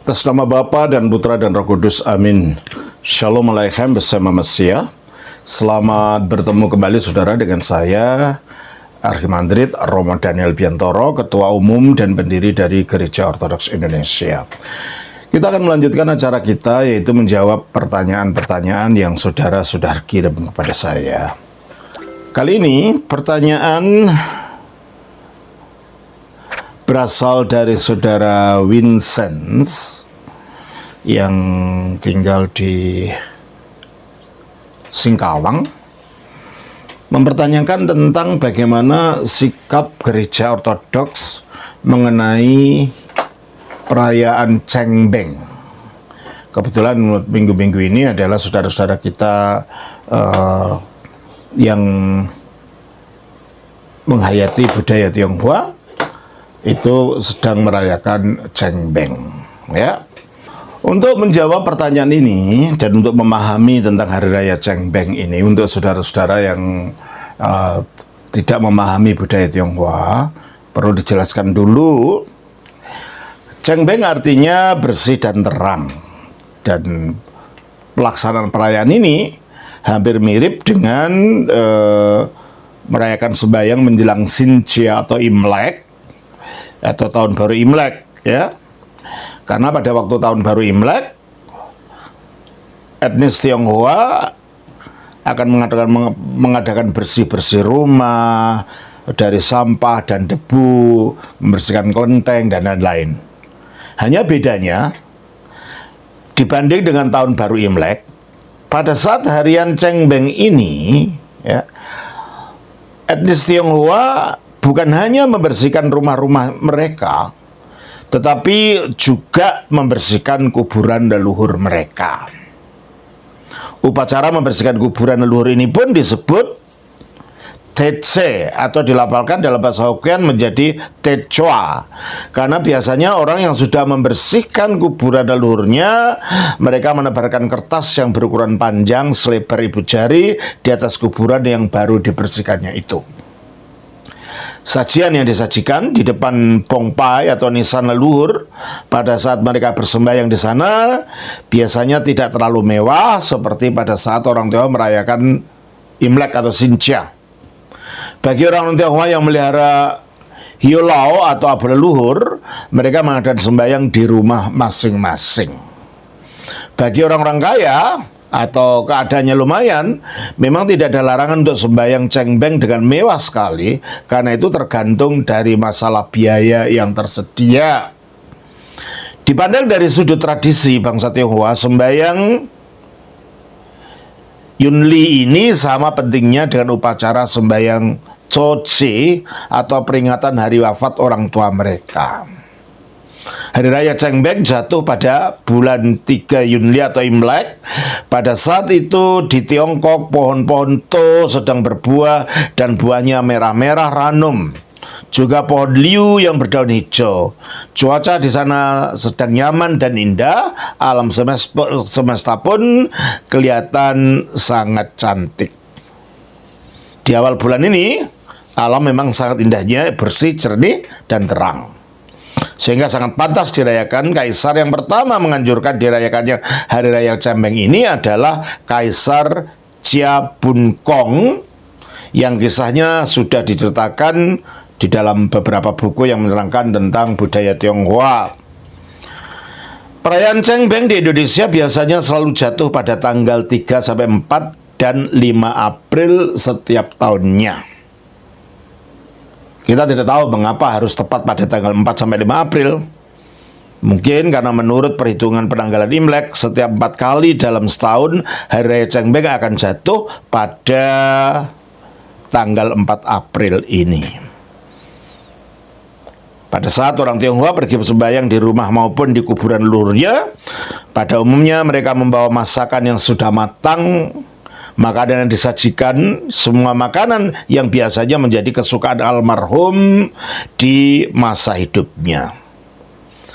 Atas nama Bapa dan Putra dan Roh Kudus, amin. Shalom Aleichem bersama Mesia. Selamat bertemu kembali saudara dengan saya, Archimandrit Romo Daniel Biantoro, Ketua Umum dan pendiri dari Gereja Ortodoks Indonesia. Kita akan melanjutkan acara kita, yaitu menjawab pertanyaan-pertanyaan yang saudara sudah kirim kepada saya. Kali ini pertanyaan berasal dari saudara Vincent yang tinggal di Singkawang, mempertanyakan tentang bagaimana sikap gereja ortodoks mengenai perayaan Cengbeng. Kebetulan minggu-minggu ini adalah saudara-saudara kita yang menghayati budaya Tionghoa itu sedang merayakan Cengbeng, ya. Untuk menjawab pertanyaan ini dan untuk memahami tentang Hari Raya Cengbeng ini, untuk saudara-saudara yang tidak memahami budaya Tionghoa, perlu dijelaskan dulu. Cengbeng artinya bersih dan terang, dan pelaksanaan perayaan ini hampir mirip dengan merayakan sembahyang menjelang Xinjia atau Imlek, atau tahun baru Imlek, ya. Karena pada waktu tahun baru Imlek, etnis Tionghoa akan mengadakan bersih-bersih rumah dari sampah dan debu, membersihkan kelenteng dan lain-lain. Hanya bedanya, dibanding dengan tahun baru Imlek, pada saat harian Cengbeng ini, ya, etnis Tionghoa bukan hanya membersihkan rumah-rumah mereka, tetapi juga membersihkan kuburan leluhur mereka. Upacara membersihkan kuburan leluhur ini pun disebut Tece, atau dilafalkan dalam bahasa Hokkien menjadi Techoa. Karena biasanya orang yang sudah membersihkan kuburan leluhurnya, mereka menebarkan kertas yang berukuran panjang selebar ibu jari di atas kuburan yang baru dibersihkannya itu. Sajian yang disajikan di depan bongpai atau nisan leluhur pada saat mereka bersembahyang di sana biasanya tidak terlalu mewah seperti pada saat orang Tionghoa merayakan Imlek atau Xinjia. Bagi orang Tionghoa yang melihara hiu lau atau abu leluhur, mereka mengadakan sembahyang di rumah masing-masing. Bagi orang-orang kaya atau keadaannya lumayan, memang tidak ada larangan untuk sembahyang Cengbeng dengan mewah sekali, karena itu tergantung dari masalah biaya yang tersedia. Dipandang dari sudut tradisi bangsa Tionghoa, sembahyang Yunli ini sama pentingnya dengan upacara sembahyang Choci atau peringatan hari wafat orang tua mereka. Hari Raya Cengbeng jatuh pada bulan 3 Yunli atau Imlek. Pada saat itu di Tiongkok pohon-pohon to sedang berbuah dan buahnya merah-merah ranum. Juga pohon liu yang berdaun hijau. Cuaca di sana sedang nyaman dan indah. Alam semesta pun kelihatan sangat cantik. Di awal bulan ini, alam memang sangat indahnya, bersih, jernih, dan terang. Sehingga sangat pantas dirayakan. Kaisar yang pertama menganjurkan dirayakannya Hari Raya Cengbeng ini adalah Kaisar Jia Bun Kong, yang kisahnya sudah diceritakan di dalam beberapa buku yang menerangkan tentang budaya Tionghoa. Perayaan Cengbeng di Indonesia biasanya selalu jatuh pada tanggal 3 sampai 4 dan 5 April setiap tahunnya. Kita tidak tahu mengapa harus tepat pada tanggal 4 sampai 5 April. Mungkin karena menurut perhitungan penanggalan Imlek, setiap 4 kali dalam setahun Hari Raya Cengbeng akan jatuh pada tanggal 4 April ini. Pada saat orang Tionghoa pergi bersembahyang di rumah maupun di kuburan leluhurnya, pada umumnya mereka membawa masakan yang sudah matang. Makanan yang disajikan, semua makanan yang biasanya menjadi kesukaan almarhum di masa hidupnya.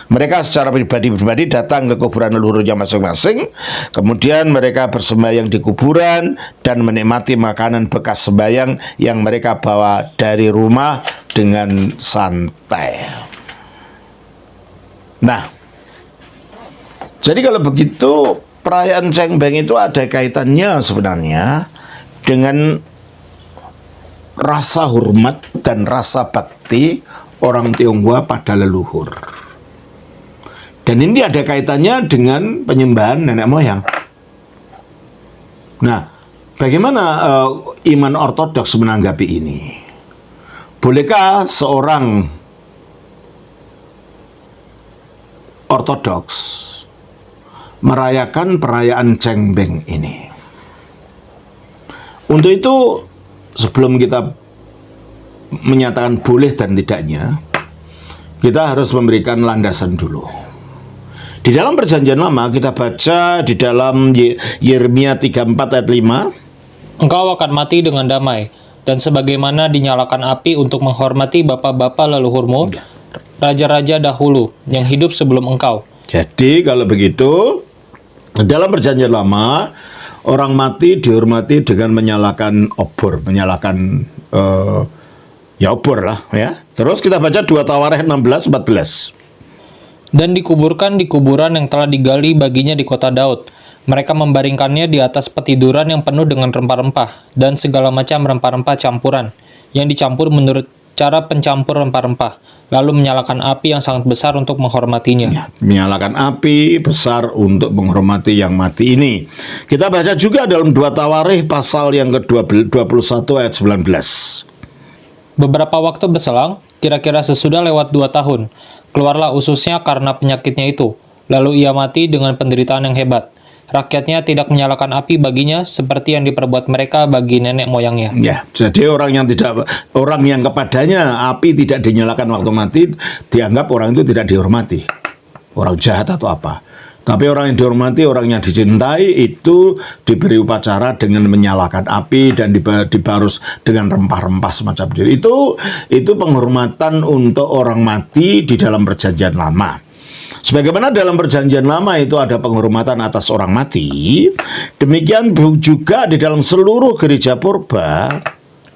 Mereka secara pribadi-pribadi datang ke kuburan leluhurnya masing-masing. Kemudian mereka bersembahyang di kuburan dan menikmati makanan bekas sembahyang yang mereka bawa dari rumah dengan santai. Nah, Jadi kalau begitu, perayaan Cengbeng itu ada kaitannya sebenarnya dengan rasa hormat dan rasa bakti orang Tionghoa pada leluhur. Dan ini ada kaitannya dengan penyembahan nenek moyang. Nah, bagaimana iman ortodoks menanggapi ini? Bolehkah seorang ortodoks merayakan perayaan Cengbeng ini? Untuk itu, sebelum kita menyatakan boleh dan tidaknya, kita harus memberikan landasan dulu. Di dalam Perjanjian Lama kita baca di dalam Yeremia 34 ayat 5, Engkau akan mati dengan damai, dan sebagaimana dinyalakan api untuk menghormati bapak-bapak leluhurmu, raja-raja dahulu yang hidup sebelum engkau. Jadi kalau begitu, dalam Perjanjian Lama orang mati dihormati dengan menyalakan obor, menyalakan ya obor lah ya. Terus kita baca 2 Tawarikh 16-14. Dan dikuburkan di kuburan yang telah digali baginya di kota Daud. Mereka membaringkannya di atas petiduran yang penuh dengan rempah-rempah dan segala macam rempah-rempah campuran yang dicampur menurut cara pencampur rempah-rempah, lalu menyalakan api yang sangat besar untuk menghormatinya. Ya, menyalakan api besar untuk menghormati yang mati ini. Kita baca juga dalam 2 Tawarikh pasal yang ke-21 ayat 19. Beberapa waktu berselang, kira-kira sesudah lewat 2 tahun, keluarlah ususnya karena penyakitnya itu. Lalu ia mati dengan penderitaan yang hebat. Rakyatnya tidak menyalakan api baginya seperti yang diperbuat mereka bagi nenek moyangnya. Ya, jadi orang yang kepadanya api tidak dinyalakan waktu mati dianggap orang itu tidak dihormati. Orang jahat atau apa. Tapi orang yang dihormati, orang yang dicintai itu diberi upacara dengan menyalakan api dan dibarus dengan rempah-rempah semacam itu. Itu penghormatan untuk orang mati di dalam Perjanjian Lama. Sebagaimana dalam Perjanjian Lama itu ada penghormatan atas orang mati, demikian juga di dalam seluruh gereja purba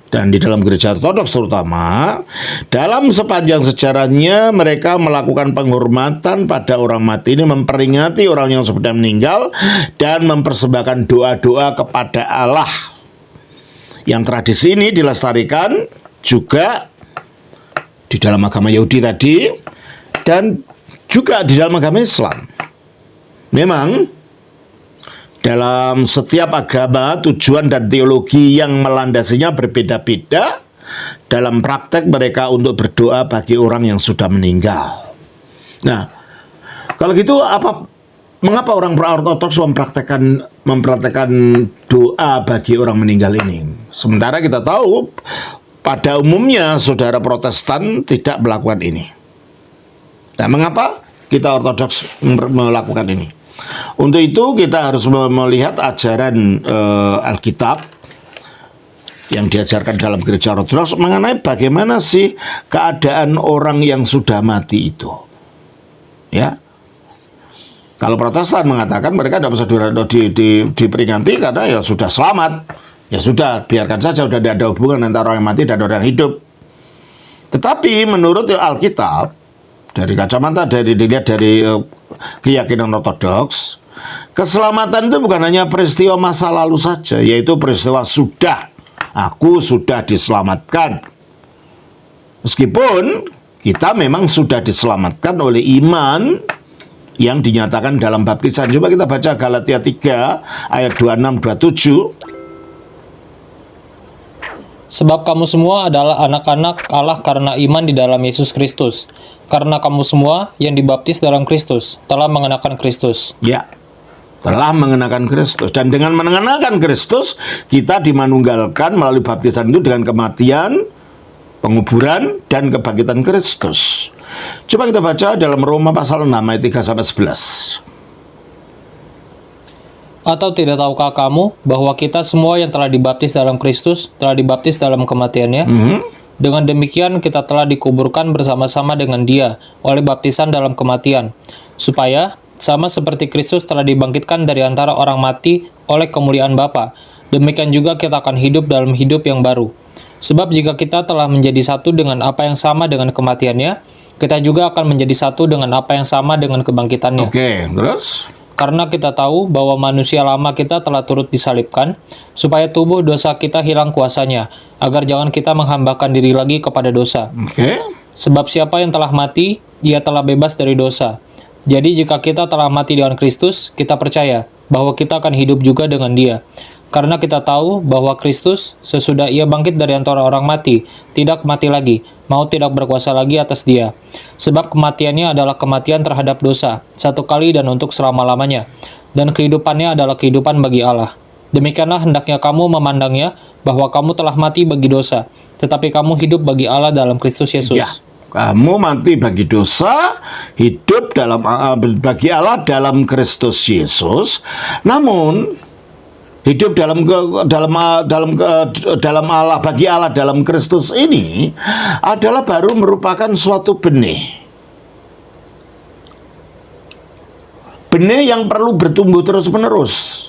dan di dalam gereja ortodoks terutama, dalam sepanjang sejarahnya mereka melakukan penghormatan pada orang mati ini, memperingati orang yang sudah meninggal dan mempersembahkan doa-doa kepada Allah. Yang tradisi ini dilestarikan juga di dalam agama Yahudi tadi dan juga di dalam agama Islam. Memang dalam setiap agama tujuan dan teologi yang melandasinya berbeda-beda dalam praktek mereka untuk berdoa bagi orang yang sudah meninggal. Nah, kalau gitu mengapa orang ortodoks mempraktekkan doa bagi orang meninggal ini? Sementara kita tahu pada umumnya saudara Protestan tidak melakukan ini. Nah, mengapa kita ortodoks melakukan ini? Untuk itu kita harus melihat ajaran Alkitab yang diajarkan dalam gereja ortodoks mengenai bagaimana sih keadaan orang yang sudah mati itu. Ya, kalau Protestan mengatakan mereka tidak bisa diperingati karena ya sudah selamat, ya sudah biarkan saja, sudah tidak ada hubungan antara orang yang mati dan orang yang hidup. Tetapi menurut Alkitab, dari kacamata dilihat dari keyakinan ortodoks, keselamatan itu bukan hanya peristiwa masa lalu saja, yaitu peristiwa aku sudah diselamatkan. Meskipun kita memang sudah diselamatkan oleh iman yang dinyatakan dalam baptisan. Coba kita baca Galatia 3 ayat 26-27. Sebab kamu semua adalah anak-anak Allah karena iman di dalam Yesus Kristus. Karena kamu semua yang dibaptis dalam Kristus telah mengenakan Kristus. Ya, telah mengenakan Kristus. Dan dengan mengenakan Kristus, kita dimanunggalkan melalui baptisan itu dengan kematian, penguburan, dan kebangkitan Kristus. Coba kita baca dalam Roma pasal 6 ayat 3-11. Atau tidak tahukah kamu bahwa kita semua yang telah dibaptis dalam Kristus telah dibaptis dalam kematiannya? Dengan demikian kita telah dikuburkan bersama-sama dengan Dia oleh baptisan dalam kematian, supaya sama seperti Kristus telah dibangkitkan dari antara orang mati oleh kemuliaan Bapa, demikian juga kita akan hidup dalam hidup yang baru. Sebab jika kita telah menjadi satu dengan apa yang sama dengan kematiannya, kita juga akan menjadi satu dengan apa yang sama dengan kebangkitannya. Oke, terus? Karena kita tahu bahwa manusia lama kita telah turut disalibkan, supaya tubuh dosa kita hilang kuasanya, agar jangan kita menghambakan diri lagi kepada dosa. Oke. Sebab siapa yang telah mati, ia telah bebas dari dosa. Jadi jika kita telah mati dengan Kristus, kita percaya bahwa kita akan hidup juga dengan Dia. Karena kita tahu bahwa Kristus, sesudah Ia bangkit dari antara orang mati, tidak mati lagi, maut tidak berkuasa lagi atas Dia. Sebab kematiannya adalah kematian terhadap dosa, satu kali dan untuk selama-lamanya. Dan kehidupannya adalah kehidupan bagi Allah. Demikianlah hendaknya kamu memandangnya, bahwa kamu telah mati bagi dosa, tetapi kamu hidup bagi Allah dalam Kristus Yesus. Ya, kamu mati bagi dosa, hidup bagi Allah dalam Kristus Yesus. Namun hidup dalam Allah, bagi Allah dalam Kristus ini adalah baru merupakan suatu benih. Benih yang perlu bertumbuh terus-menerus.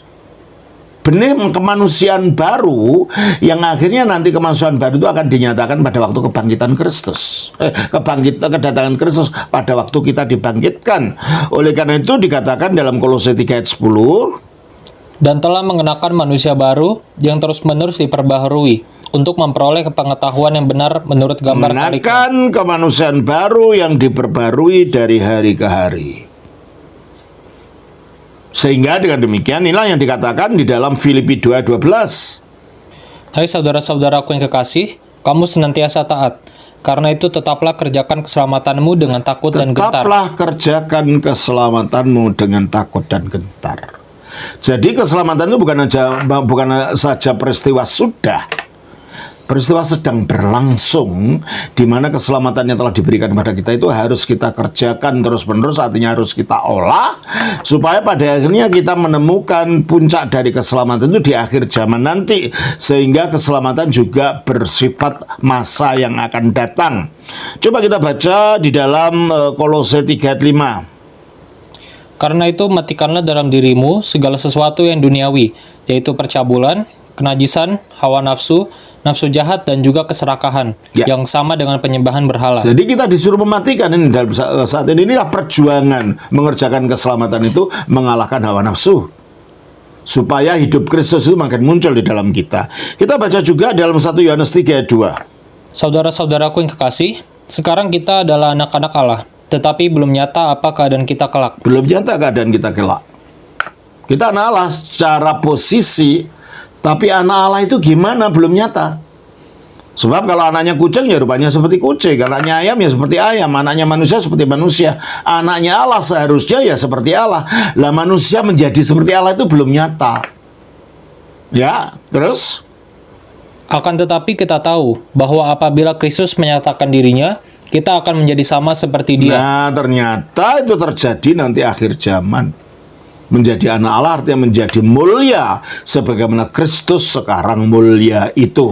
Benih kemanusiaan baru yang akhirnya nanti kemanusiaan baru itu akan dinyatakan pada waktu kebangkitan Kristus. Kedatangan Kristus pada waktu kita dibangkitkan. Oleh karena itu dikatakan dalam Kolose 3 ayat 10, dan telah mengenakan manusia baru yang terus-menerus diperbaharui untuk memperoleh pengetahuan yang benar menurut gambar taliknya. mengenakan kemanusiaan baru yang diperbarui dari hari ke hari. Sehingga dengan demikian inilah yang dikatakan di dalam Filipi 2:12. Hai saudara-saudaraku yang kekasih, kamu senantiasa taat. Karena itu tetaplah kerjakan keselamatanmu dengan takut dan gentar. Tetaplah kerjakan keselamatanmu dengan takut dan gentar. Jadi keselamatan itu bukan saja peristiwa sudah, peristiwa sedang berlangsung, di mana keselamatan yang telah diberikan kepada kita itu harus kita kerjakan terus-menerus, artinya harus kita olah, supaya pada akhirnya kita menemukan puncak dari keselamatan itu di akhir zaman nanti, sehingga keselamatan juga bersifat masa yang akan datang. Coba kita baca di dalam Kolose 3 ayat 5. Karena itu matikanlah dalam dirimu segala sesuatu yang duniawi, yaitu percabulan, kenajisan, hawa nafsu, nafsu jahat, dan juga keserakahan, yang sama dengan penyembahan berhala. Jadi kita disuruh mematikan ini dalam saat ini. Inilah perjuangan mengerjakan keselamatan itu, mengalahkan hawa nafsu, supaya hidup Kristus itu makin muncul di dalam kita. Kita baca juga dalam 1 Yohanes 3 ayat 2. Saudara-saudaraku yang kekasih, sekarang kita adalah anak-anak Allah, tetapi belum nyata apa keadaan kita kelak. Belum nyata keadaan kita kelak. Kita anak Allah secara posisi, tapi anak Allah itu gimana belum nyata. Sebab kalau anaknya kucing ya rupanya seperti kucing, anaknya ayam ya seperti ayam, anaknya manusia seperti manusia, anaknya Allah seharusnya ya seperti Allah. Lah manusia menjadi seperti Allah itu belum nyata. Ya, terus? Akan tetapi kita tahu bahwa apabila Kristus menyatakan dirinya, kita akan menjadi sama seperti Dia. Nah, ternyata itu terjadi nanti akhir zaman. Menjadi anak Allah artinya menjadi mulia, sebagaimana Kristus sekarang mulia itu.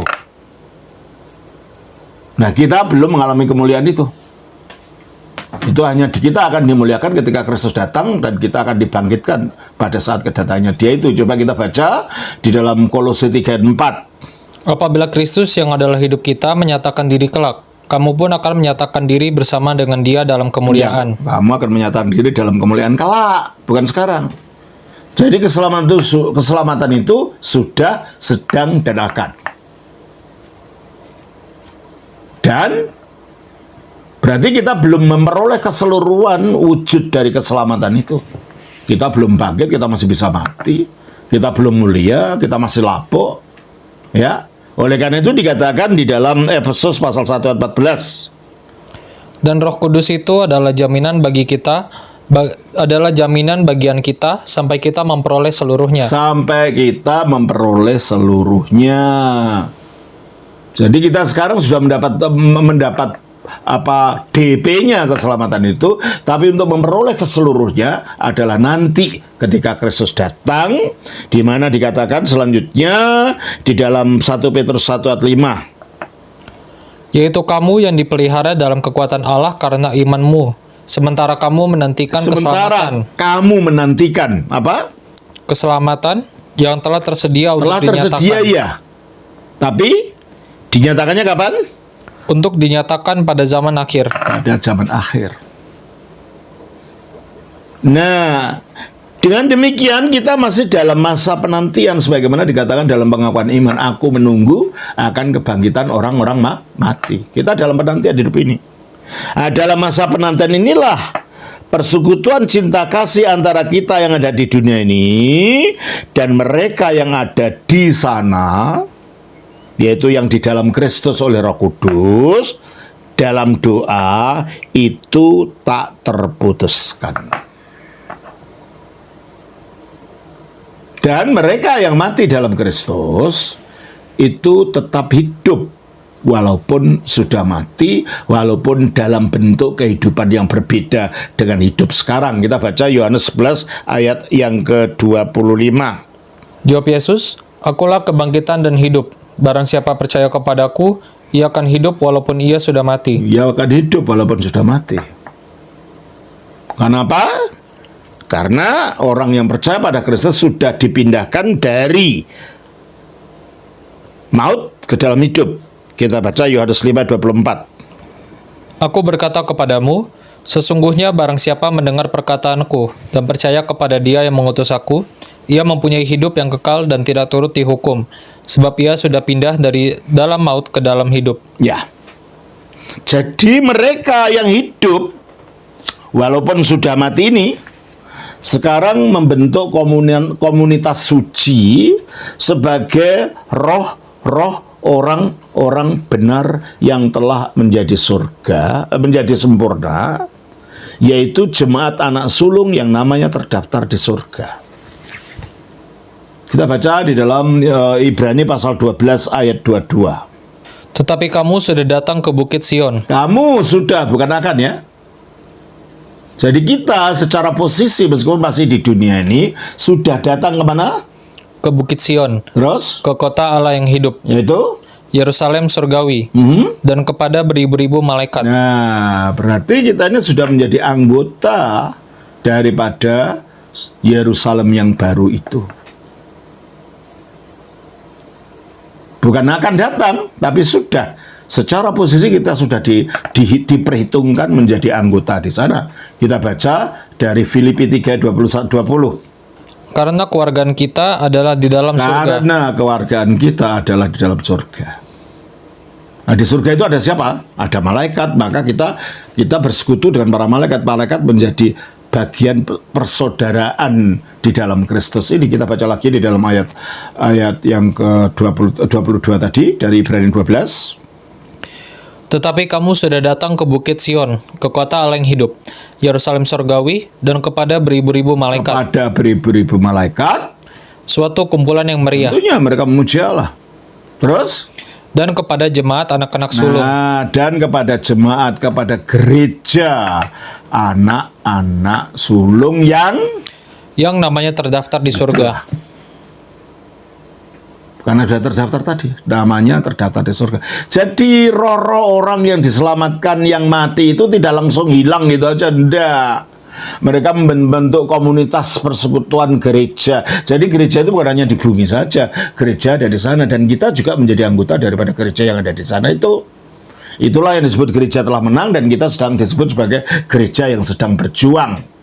Nah, kita belum mengalami kemuliaan itu. Itu hanya kita akan dimuliakan ketika Kristus datang, dan kita akan dibangkitkan pada saat kedatangannya Dia itu. Coba kita baca di dalam Kolose 3 ayat 4. Apabila Kristus yang adalah hidup kita menyatakan diri kelak, kamu pun akan menyatakan diri bersama dengan Dia dalam kemuliaan. Ya, kamu akan menyatakan diri dalam kemuliaan kelak, bukan sekarang. Jadi keselamatan itu sudah, sedang, dan akan. Dan berarti kita belum memperoleh keseluruhan wujud dari keselamatan itu. Kita belum bangkit, kita masih bisa mati. Kita belum mulia, kita masih lapuk. Ya. Oleh karena itu dikatakan di dalam Efesus pasal 1 ayat 14. Dan Roh Kudus itu adalah jaminan bagi kita, adalah jaminan bagian kita sampai kita memperoleh seluruhnya. Sampai kita memperoleh seluruhnya. Jadi kita sekarang sudah mendapat DP-nya keselamatan itu, tapi untuk memperoleh keseluruhnya adalah nanti ketika Kristus datang, di mana dikatakan selanjutnya di dalam 1 Petrus 1 ayat 5. Yaitu kamu yang dipelihara dalam kekuatan Allah karena imanmu, sementara kamu menantikan keselamatan. Kamu menantikan apa? Keselamatan yang telah tersedia untuk dinyatakan. Tersedia ya. Tapi dinyatakannya kapan? Untuk dinyatakan pada zaman akhir. Pada zaman akhir. Nah, Dengan demikian kita masih dalam masa penantian sebagaimana dikatakan dalam pengakuan iman. Aku menunggu akan kebangkitan orang-orang mati. Kita dalam penantian hidup ini. Nah, dalam masa penantian inilah persekutuan cinta kasih antara kita yang ada di dunia ini dan mereka yang ada di sana, yaitu yang di dalam Kristus oleh Roh Kudus, dalam doa itu tak terputuskan. Dan mereka yang mati dalam Kristus itu tetap hidup walaupun sudah mati, walaupun dalam bentuk kehidupan yang berbeda dengan hidup sekarang. Kita baca Yohanes 11 ayat yang ke-25. Jawab Yesus, "Akulah kebangkitan dan hidup. Barang siapa percaya kepadaku, ia akan hidup walaupun ia sudah mati." Ia akan hidup walaupun sudah mati. Kenapa? Karena orang yang percaya pada Kristus sudah dipindahkan dari maut ke dalam hidup. Kita baca Yohanes 5:24. Aku berkata kepadamu, sesungguhnya barang siapa mendengar perkataanku dan percaya kepada Dia yang mengutus aku, ia mempunyai hidup yang kekal dan tidak turut dihukum, sebab ia sudah pindah dari dalam maut ke dalam hidup. Ya. Jadi mereka yang hidup walaupun sudah mati ini sekarang membentuk komunitas suci sebagai roh-roh orang-orang benar yang telah menjadi menjadi sempurna, yaitu jemaat anak sulung yang namanya terdaftar di surga. Kita baca di dalam Ibrani pasal 12 ayat 22. Tetapi kamu sudah datang ke Bukit Sion. Kamu sudah, bukan akan ya. Jadi kita secara posisi meskipun masih di dunia ini sudah datang kemana? Ke Bukit Sion. Terus? Ke kota Allah yang hidup. Yaitu? Yerusalem surgawi. Dan kepada beribu-ribu malaikat. Nah, berarti kita ini sudah menjadi anggota daripada Yerusalem yang baru itu. Bukan akan datang, tapi sudah. Secara posisi kita sudah diperhitungkan menjadi anggota di sana. Kita baca dari Filipi 3:21-20. Karena kewargaan kita adalah di dalam surga. Karena kewargaan kita adalah di dalam surga. Nah, di surga itu ada siapa? Ada malaikat. Maka kita bersekutu dengan para malaikat. Malaikat menjadi bagian persaudaraan di dalam Kristus ini. Kita baca lagi di dalam ayat yang ke-22 tadi dari Ibrani 12. Tetapi kamu sudah datang ke Bukit Sion, ke kota Allah yang hidup, Yerusalem surgawi, dan kepada beribu-ribu malaikat. Kepada beribu-ribu malaikat. Suatu kumpulan yang meriah. Tentunya mereka memuji Allah. Terus? Dan kepada jemaat anak-anak sulung. Nah, dan kepada jemaat, kepada gereja anak-anak sulung yang namanya terdaftar di surga. Karena sudah terdaftar tadi, namanya terdaftar di surga. Jadi roh-roh orang yang diselamatkan yang mati itu tidak langsung hilang gitu aja, enggak. Mereka membentuk komunitas persekutuan gereja. Jadi gereja itu bukan hanya di bumi saja, gereja ada di sana dan kita juga menjadi anggota daripada gereja yang ada di sana itu. Itulah yang disebut gereja telah menang dan kita sedang disebut sebagai gereja yang sedang berjuang.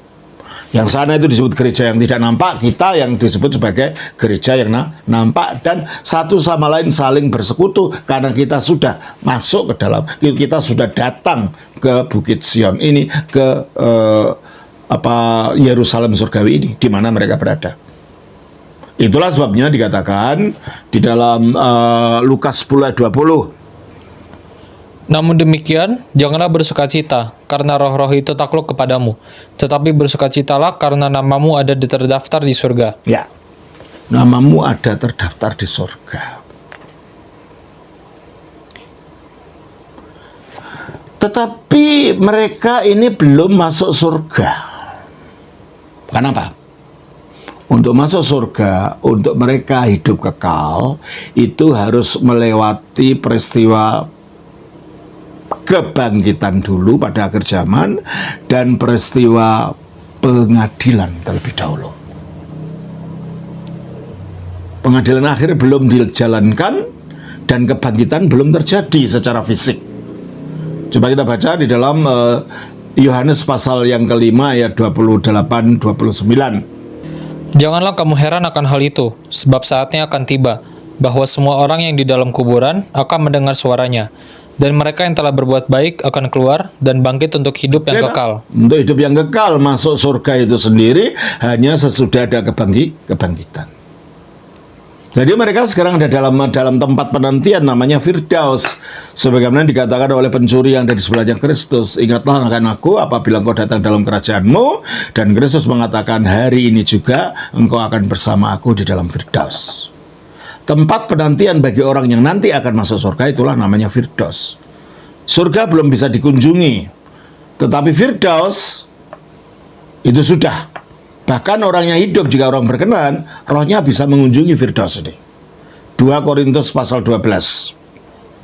Yang sana itu disebut gereja yang tidak nampak, kita yang disebut sebagai gereja yang nampak, dan satu sama lain saling bersekutu karena kita sudah masuk ke dalam, kita sudah datang ke Bukit Sion ini, ke Yerusalem surgawi ini, di mana mereka berada. Itulah sebabnya dikatakan di dalam Lukas 10 ayat 20. Namun demikian, janganlah bersukacita, karena roh-roh itu takluk kepadamu. Tetapi bersukacitalah karena namamu ada terdaftar di surga. Ya, namamu ada terdaftar di surga. Tetapi mereka ini belum masuk surga. Kenapa? Untuk masuk surga, untuk mereka hidup kekal, itu harus melewati peristiwa kebangkitan dulu pada akhir zaman dan peristiwa pengadilan terlebih dahulu. Pengadilan akhir belum dijalankan dan kebangkitan belum terjadi secara fisik. Coba kita baca di dalam Yohanes pasal yang kelima ayat 28-29. Janganlah kamu heran akan hal itu, sebab saatnya akan tiba, bahwa semua orang yang di dalam kuburan akan mendengar suaranya, dan mereka yang telah berbuat baik akan keluar dan bangkit untuk hidup yang kekal. Untuk hidup yang kekal, masuk surga itu sendiri hanya sesudah ada kebangkitan. Jadi mereka sekarang ada dalam tempat penantian namanya Firdaus. Sebagaimana dikatakan oleh pencuri yang ada di sebelahnya Kristus, ingatlah akan aku apabila engkau datang dalam kerajaanmu. Dan Kristus mengatakan, hari ini juga engkau akan bersama aku di dalam Firdaus. Tempat penantian bagi orang yang nanti akan masuk surga itulah namanya Firdaus. Surga belum bisa dikunjungi, tetapi Firdaus itu sudah. Bahkan orang yang hidup, jika orang berkenan, rohnya bisa mengunjungi Firdaus ini. 2 Korintus pasal 12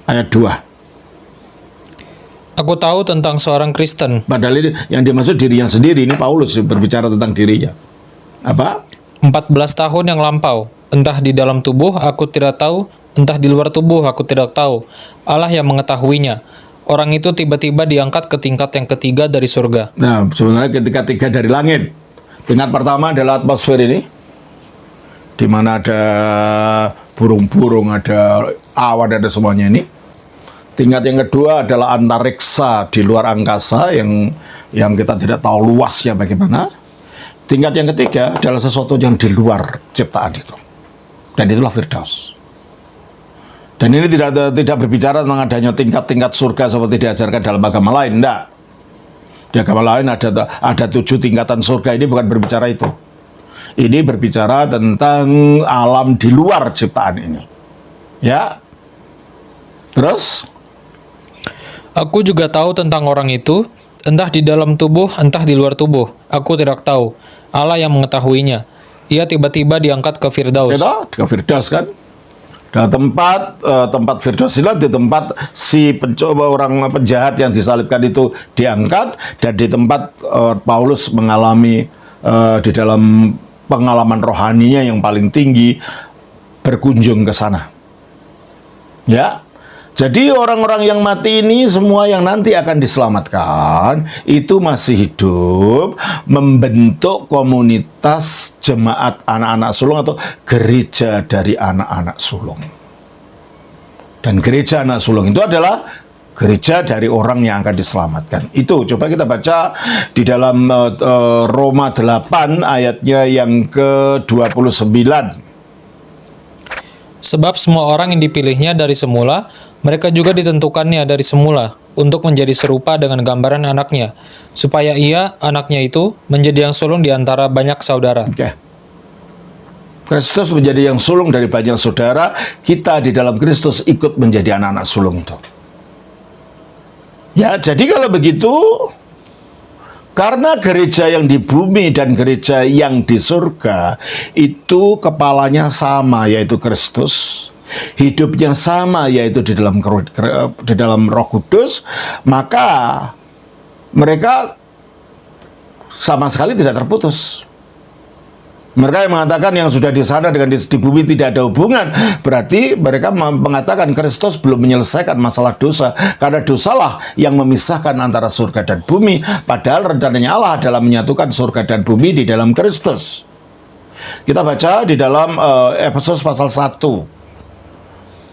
ayat 2. Aku tahu tentang seorang Kristen. Padahal ini yang dimaksud dirinya sendiri, ini Paulus berbicara tentang dirinya. Apa? 14 tahun yang lampau, entah di dalam tubuh aku tidak tahu, entah di luar tubuh aku tidak tahu. Allah yang mengetahuinya. Orang itu tiba-tiba diangkat ke tingkat yang ketiga dari surga. Nah, sebenarnya ketika 3 dari langit. Tingkat pertama adalah atmosfer ini, di mana ada burung-burung, ada awan, ada semuanya ini. Tingkat yang kedua adalah antariksa, di luar angkasa yang kita tidak tahu luasnya bagaimana. Tingkat yang ketiga adalah sesuatu yang di luar ciptaan itu, dan itulah Firdaus. Dan ini tidak berbicara tentang adanya tingkat-tingkat surga seperti diajarkan dalam agama lain, enggak. Di agama lain ada 7 tingkatan surga, ini bukan berbicara itu. Ini berbicara tentang alam di luar ciptaan ini. Ya. Terus? Aku juga tahu tentang orang itu, entah di dalam tubuh, entah di luar tubuh. Aku tidak tahu. Allah yang mengetahuinya. Ia tiba-tiba diangkat ke Firdaus. Ya, ke Firdaus kan? Dalam tempat Firdaus inilah di tempat si orang penjahat yang disalibkan itu diangkat, dan di tempat Paulus mengalami di dalam pengalaman rohaninya yang paling tinggi berkunjung ke sana. Ya. Jadi orang-orang yang mati ini semua yang nanti akan diselamatkan itu masih hidup, membentuk komunitas jemaat anak-anak sulung atau gereja dari anak-anak sulung. Dan gereja anak sulung itu adalah gereja dari orang yang akan diselamatkan. Itu coba kita baca di dalam Roma 8 ayatnya yang ke-29. Sebab semua orang yang dipilihnya dari semula, mereka juga ditentukannya dari semula untuk menjadi serupa dengan gambaran anaknya, supaya ia, anaknya itu, menjadi yang sulung di antara banyak saudara. Oke. Kristus menjadi yang sulung dari banyak saudara, kita di dalam Kristus ikut menjadi anak-anak sulung itu. Ya, jadi kalau begitu, karena gereja yang di bumi dan gereja yang di surga itu kepalanya sama, yaitu Kristus. Hidupnya sama, yaitu di dalam Roh Kudus, maka mereka sama sekali tidak terputus. Mereka yang mengatakan yang sudah di sana dengan di bumi tidak ada hubungan, berarti mereka mengatakan Kristus belum menyelesaikan masalah dosa, karena dosalah yang memisahkan antara surga dan bumi, padahal rencananya Allah adalah menyatukan surga dan bumi di dalam Kristus. Kita baca di dalam Efesus pasal 1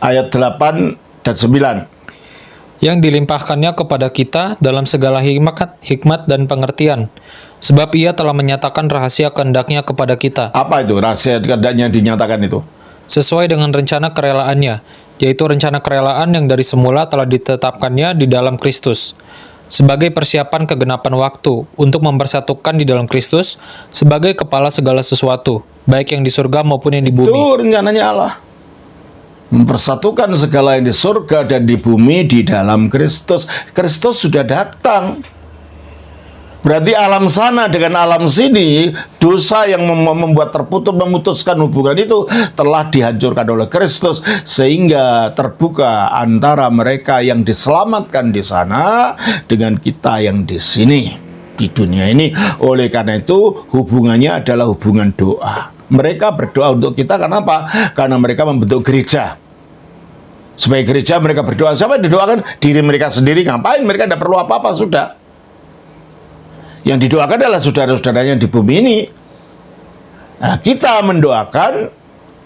ayat 8 dan 9. Yang dilimpahkannya kepada kita dalam segala hikmat dan pengertian. Sebab ia telah menyatakan rahasia kehendaknya kepada kita. Apa itu rahasia kehendaknya dinyatakan itu? Sesuai dengan rencana kerelaannya, yaitu rencana kerelaan yang dari semula telah ditetapkannya di dalam Kristus. Sebagai persiapan kegenapan waktu, untuk mempersatukan di dalam Kristus, sebagai kepala segala sesuatu, baik yang di surga maupun yang di bumi. Itu rencananya Allah. Mempersatukan segala yang di surga dan di bumi di dalam Kristus. Kristus sudah datang. Berarti alam sana dengan alam sini, dosa yang membuat memutuskan hubungan itu telah dihancurkan oleh Kristus, sehingga terbuka antara mereka yang diselamatkan di sana dengan kita yang di sini, di dunia ini. Oleh karena itu, hubungannya adalah hubungan doa. Mereka berdoa untuk kita, kenapa? Karena mereka membentuk gereja. Sebagai gereja mereka berdoa. Siapa yang didoakan? Diri mereka sendiri. Ngapain? Mereka tidak perlu apa-apa, sudah. Yang didoakan adalah saudara-saudaranya di bumi ini. Nah, kita mendoakan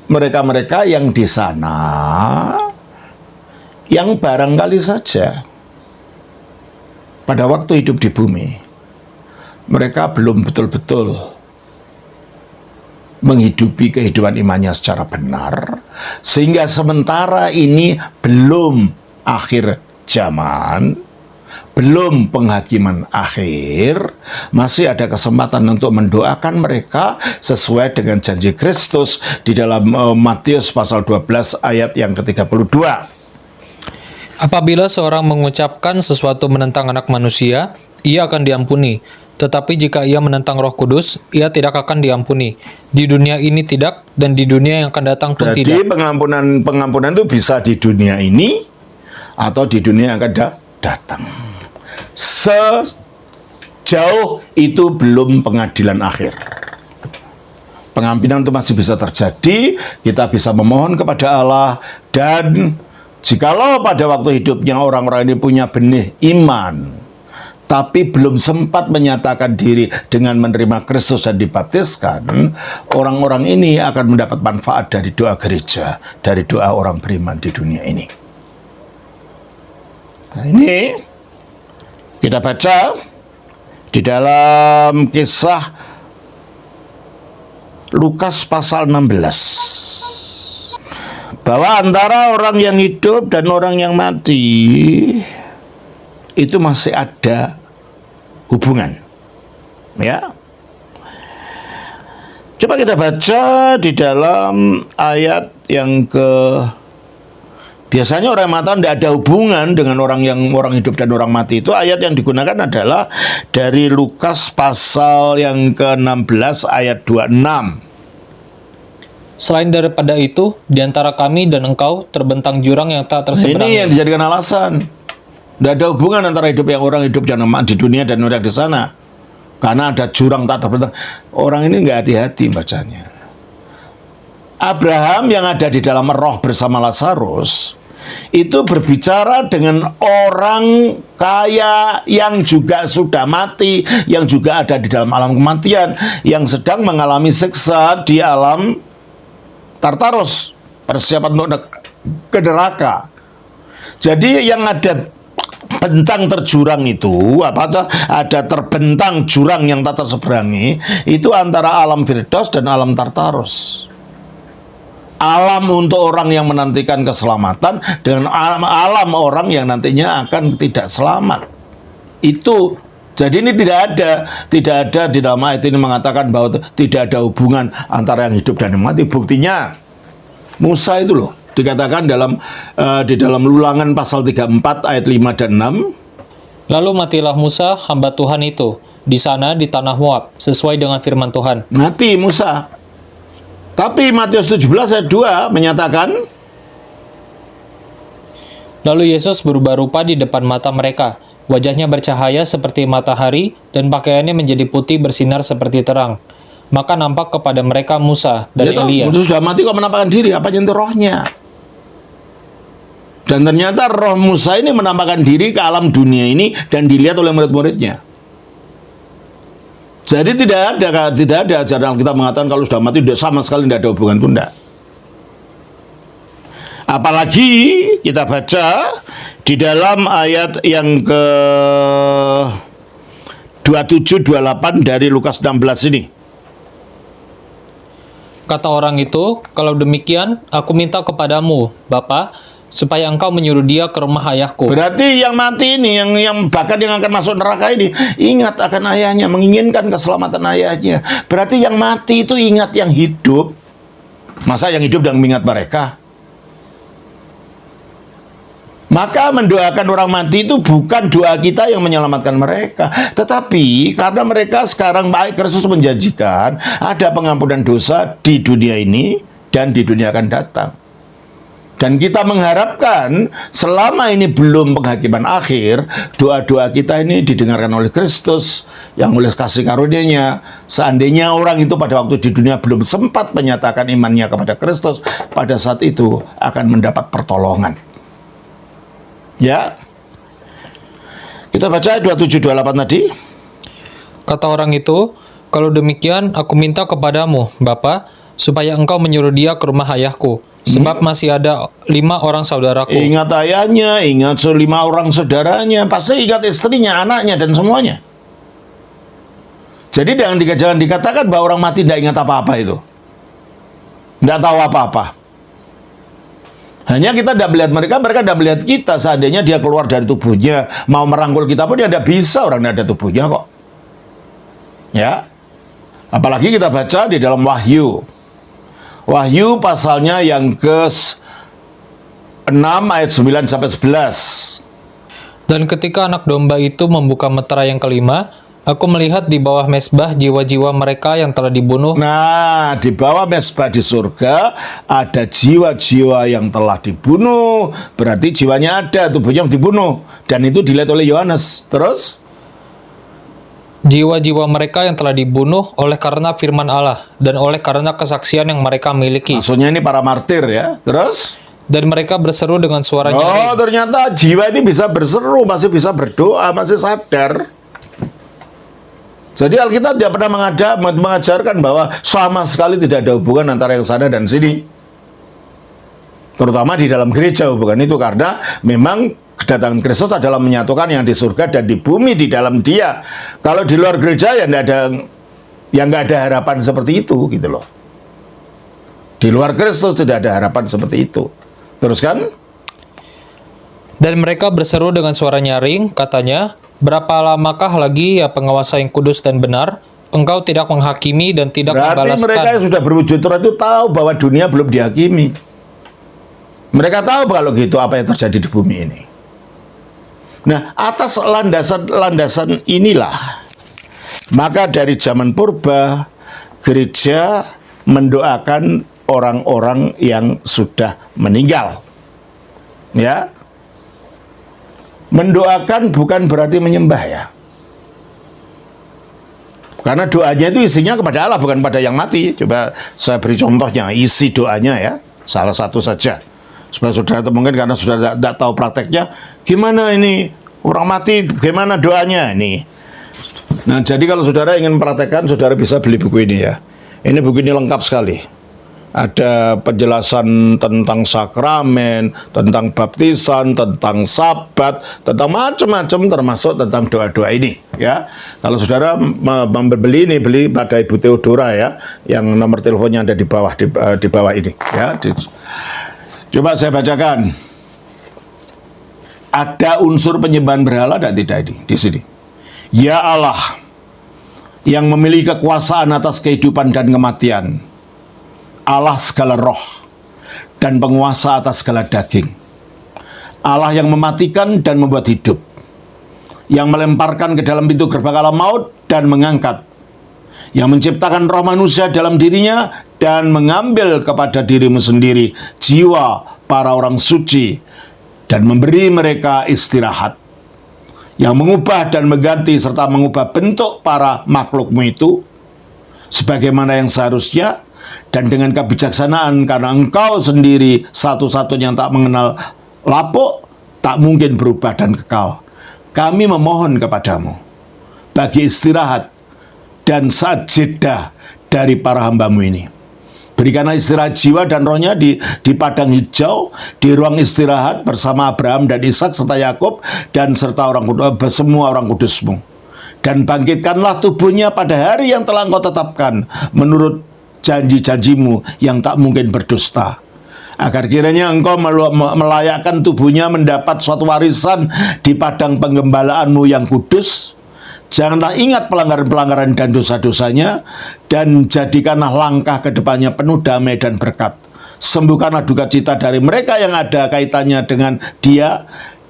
mereka-mereka yang di sana, yang barangkali saja pada waktu hidup di bumi, mereka belum betul-betul menghidupi kehidupan imannya secara benar, sehingga sementara ini belum akhir zaman, belum penghakiman akhir, masih ada kesempatan untuk mendoakan mereka sesuai dengan janji Kristus di dalam Matius pasal 12 ayat yang ke-32. Apabila seorang mengucapkan sesuatu menentang anak manusia, ia akan diampuni. Tetapi jika ia menentang Roh Kudus, ia tidak akan diampuni. Di dunia ini tidak, dan di dunia yang akan datang pun Jadi tidak. pengampunan itu bisa di dunia ini atau di dunia yang akan datang. Sejauh itu belum pengadilan akhir. Pengampunan itu masih bisa terjadi, kita bisa memohon kepada Allah, dan jikalau pada waktu hidupnya orang-orang ini punya benih iman, tapi belum sempat menyatakan diri dengan menerima Kristus dan dibaptiskan, orang-orang ini akan mendapat manfaat dari doa gereja, dari doa orang beriman di dunia ini. Nah, ini kita baca di dalam kisah Lukas pasal 16. Bahwa antara orang yang hidup dan orang yang mati itu masih ada hubungan. Ya. Coba kita baca di dalam ayat yang biasanya orang mati tidak ada hubungan dengan orang hidup dan orang mati. Itu ayat yang digunakan adalah dari Lukas pasal yang ke-16 ayat 26. Selain daripada itu, di antara kami dan engkau terbentang jurang yang tak terseberangi. Ini yang dijadikan alasan. Tidak ada hubungan antara orang hidup dan di dunia dan orang di sana. Karena ada jurang tak terbentang. Orang ini nggak hati-hati bacanya. Abraham yang ada di dalam roh bersama Lazarus itu berbicara dengan orang kaya yang juga sudah mati, yang juga ada di dalam alam kematian, yang sedang mengalami siksa di alam Tartarus, persiapan untuk ke neraka. Jadi yang ada bentang terjurang itu, ada terbentang jurang yang tak terseberangi, itu antara alam Firdaus dan alam Tartarus. Alam untuk orang yang menantikan keselamatan dengan alam orang yang nantinya akan tidak selamat. Itu jadi ini tidak ada di dalam ayat ini mengatakan bahwa tidak ada hubungan antara yang hidup dan yang mati. Buktinya Musa itu loh dikatakan di dalam Ulangan pasal 34 ayat 5 dan 6. Lalu matilah Musa hamba Tuhan itu di sana di tanah Moab sesuai dengan firman Tuhan. Mati Musa. Tapi Matius 17 ayat 2 menyatakan, lalu Yesus berubah rupa di depan mata mereka. Wajahnya bercahaya seperti matahari dan pakaiannya menjadi putih bersinar seperti terang. Maka nampak kepada mereka Musa dan Elia. Musa sudah mati kok menampakkan diri, apa nyentuh rohnya? Dan ternyata roh Musa ini menampakkan diri ke alam dunia ini dan dilihat oleh murid-muridnya. Jadi tidak ada ajaran kita mengatakan kalau sudah mati sama sekali tidak ada hubungan, itu tidak. Apalagi kita baca di dalam ayat yang ke 27-28 dari Lukas 16 ini. Kata orang itu, kalau demikian aku minta kepadamu, Bapa, supaya engkau menyuruh dia ke rumah ayahku. Berarti yang mati ini, yang bahkan yang akan masuk neraka ini, ingat akan ayahnya, menginginkan keselamatan ayahnya. Berarti yang mati itu ingat yang hidup. Masa yang hidup dan mengingat mereka? Maka mendoakan orang mati itu bukan doa kita yang menyelamatkan mereka, tetapi karena mereka sekarang baik Kristus menjanjikan ada pengampunan dosa di dunia ini dan di dunia akan datang. Dan kita mengharapkan selama ini belum penghakiman akhir, doa-doa kita ini didengarkan oleh Kristus yang oleh kasih karunia-Nya. Seandainya orang itu pada waktu di dunia belum sempat menyatakan imannya kepada Kristus, pada saat itu akan mendapat pertolongan. Ya. Kita baca 27-28 tadi. Kata orang itu, Kalau demikian, aku minta kepadamu, Bapa, supaya engkau menyuruh dia ke rumah ayahku, sebab masih ada 5 orang saudaraku. Ingat ayahnya, ingat 5 orang saudaranya, pasti ingat istrinya, anaknya, dan semuanya. Jadi jangan dikatakan bahwa orang mati tidak ingat apa-apa itu. Tidak tahu apa-apa. Hanya kita tidak melihat mereka tidak melihat kita. Seandainya dia keluar dari tubuhnya, mau merangkul kita pun dia tidak bisa, orang tidak ada tubuhnya kok. Ya. Apalagi kita baca di dalam Wahyu. Wahyu pasalnya yang ke-6 ayat 9 sampai 11. Dan ketika anak domba itu membuka meterai yang kelima, aku melihat di bawah mezbah jiwa-jiwa mereka yang telah dibunuh. Nah, di bawah mezbah di surga ada jiwa-jiwa yang telah dibunuh. Berarti jiwanya ada, tubuhnya dibunuh. Dan itu dilihat oleh Yohanes. Terus? Jiwa-jiwa mereka yang telah dibunuh oleh karena firman Allah dan oleh karena kesaksian yang mereka miliki. Maksudnya ini para martir ya. Terus? Dan mereka berseru dengan suara Oh, nyaring. ternyata jiwa ini bisa berseru, masih bisa berdoa, masih sadar. Jadi Alkitab tidak pernah mengajarkan bahwa sama sekali tidak ada hubungan antara yang sana dan sini. Terutama di dalam gereja hubungan itu, karena memang kedatangan Kristus adalah menyatukan yang di surga dan di bumi di dalam Dia. Kalau di luar gereja ya nggak ada harapan seperti itu gitu loh. Di luar Kristus tidak ada harapan seperti itu. Terus kan? Dan mereka berseru dengan suara nyaring, katanya, berapa lamakah lagi ya penguasa yang kudus dan benar? Engkau tidak menghakimi dan tidak Berarti membalaskan. mereka yang sudah berwujud Tuhan itu tahu bahwa dunia belum dihakimi. Mereka tahu kalau gitu apa yang terjadi di bumi ini. Nah, atas landasan inilah, maka dari zaman purba, gereja mendoakan orang-orang yang sudah meninggal. Ya. Mendoakan bukan berarti menyembah ya. Karena doanya itu isinya kepada Allah, bukan pada yang mati. Coba saya beri contohnya, isi doanya ya. Salah satu saja. Supaya saudara mungkin karena sudah tidak tahu prakteknya, gimana ini orang mati, gimana doanya ini. Nah, jadi kalau saudara ingin mempraktekkan, saudara bisa beli buku ini ya. Ini buku ini lengkap sekali. Ada penjelasan tentang sakramen, tentang baptisan, tentang sabat, tentang macam-macam, termasuk tentang doa-doa ini ya. Kalau saudara membeli ini, beli pada Ibu Theodora ya, yang nomor teleponnya ada di bawah ini ya. Coba saya bacakan. Ada unsur penyembahan berhala dan tidak di sini. Ya Allah yang memiliki kekuasaan atas kehidupan dan kematian, Allah segala roh dan penguasa atas segala daging, Allah yang mematikan dan membuat hidup, yang melemparkan ke dalam pintu gerbang alam maut dan mengangkat, yang menciptakan roh manusia dalam dirinya dan mengambil kepada dirimu sendiri jiwa para orang suci dan memberi mereka istirahat, yang mengubah dan mengganti serta mengubah bentuk para makhlukmu itu sebagaimana yang seharusnya dan dengan kebijaksanaan, karena engkau sendiri satu-satunya yang tak mengenal lapuk, tak mungkin berubah dan kekal. Kami memohon kepadamu bagi istirahat dan saat jeda dari para hambamu ini. Berikanlah istirahat jiwa dan rohnya di padang hijau, di ruang istirahat bersama Abraham dan Ishak serta Yakub dan serta semua orang kudusmu. Dan bangkitkanlah tubuhnya pada hari yang telah engkau tetapkan menurut janji-janjimu yang tak mungkin berdusta, agar kiranya engkau melayakkan tubuhnya mendapat suatu warisan di padang penggembalaanmu yang kudus. Janganlah ingat pelanggaran-pelanggaran dan dosa-dosanya, dan jadikanlah langkah ke depannya penuh damai dan berkat. Sembuhkanlah duka cita dari mereka yang ada kaitannya dengan dia,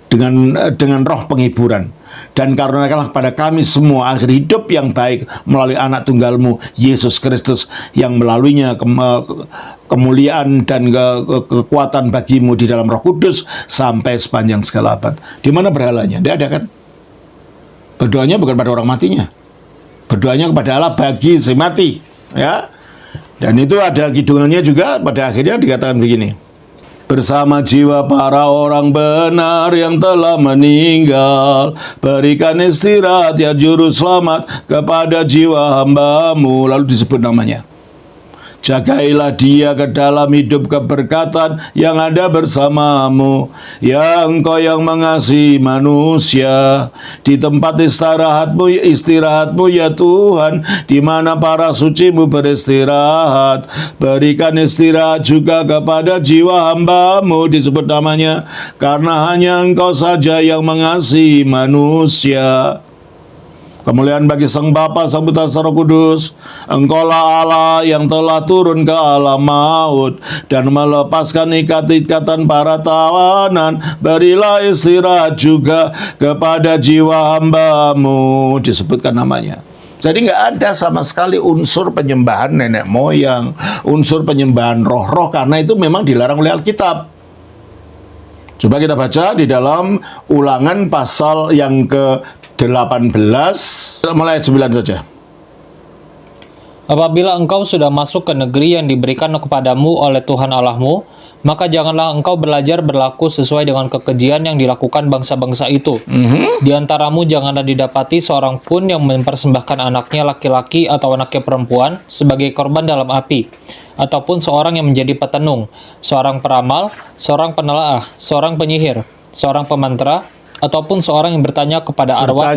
dengan roh penghiburan. Dan karuniakanlah kepada kami semua akhir hidup yang baik melalui anak tunggalmu, Yesus Kristus, yang melaluinya kemuliaan dan kekuatan bagimu di dalam Roh Kudus sampai sepanjang segala abad. Di mana berhalanya? Tidak ada kan? Berdoanya bukan pada orang matinya, berdoanya kepada Allah bagi si mati ya. Dan itu ada kidungannya juga, pada akhirnya dikatakan begini, bersama jiwa para orang benar yang telah meninggal. Berikan istirahat ya juru selamat kepada jiwa hamba-Mu. Lalu disebut namanya. Jagailah dia ke dalam hidup keberkatan yang ada bersama-Mu. Ya Engkau yang mengasihi manusia, di tempat istirahatmu ya Tuhan, di mana para suci-Mu beristirahat. Berikan istirahat juga kepada jiwa hamba-Mu, disebut namanya, karena hanya Engkau saja yang mengasihi manusia. Kemuliaan bagi Sang Bapa, Sang Putra, Sang Roh Kudus. Engkaulah Allah yang telah turun ke alam maut dan melepaskan ikat-ikatan para tawanan. Berilah istirahat juga kepada jiwa hamba-Mu, disebutkan namanya. Jadi nggak ada sama sekali unsur penyembahan nenek moyang, unsur penyembahan roh-roh, karena itu memang dilarang oleh Alkitab. Coba kita baca di dalam Ulangan pasal yang ke-18, mulai ayat 9 saja. Apabila engkau sudah masuk ke negeri yang diberikan kepadamu oleh Tuhan Allahmu, maka janganlah engkau belajar berlaku sesuai dengan kekejian yang dilakukan bangsa-bangsa itu. Di antaramu janganlah didapati seorang pun yang mempersembahkan anaknya laki-laki atau anaknya perempuan sebagai korban dalam api, ataupun seorang yang menjadi petenung, seorang peramal, seorang penelaah, seorang penyihir, seorang pemantra, ataupun seorang yang bertanya kepada arwah,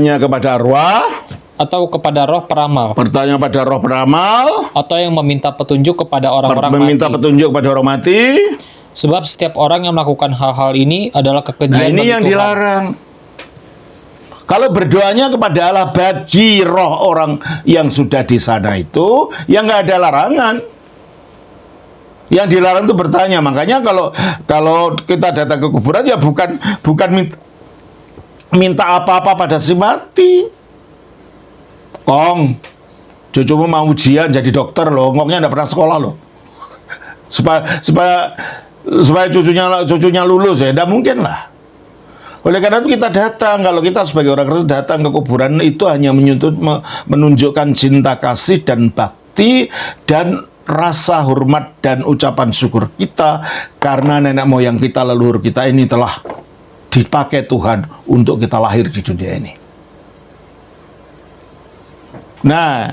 atau kepada roh peramal, bertanya pada roh peramal, atau yang meminta petunjuk kepada orang-orang meminta mati. petunjuk kepada orang mati. Sebab setiap orang yang melakukan hal-hal ini adalah Nah, kekejian ini bagi yang Tuhan. dilarang. Kalau berdoanya kepada Allah bagi roh orang yang sudah di sana itu, ya nggak ada larangan. Yang dilarang itu bertanya. Makanya kalau kita datang ke kuburan ya bukan minta apa-apa pada si mati. Kong, cucumu mau ujian jadi dokter loh, ngongnya nggak pernah sekolah loh. Supaya cucunya lulus ya, tidak mungkin lah. Oleh karena itu kita datang, kalau kita sebagai orang Kristen datang ke kuburan itu hanya menunjukkan cinta kasih dan bakti dan rasa hormat dan ucapan syukur kita karena nenek moyang kita, leluhur kita ini telah dipakai Tuhan untuk kita lahir di dunia ini. Nah,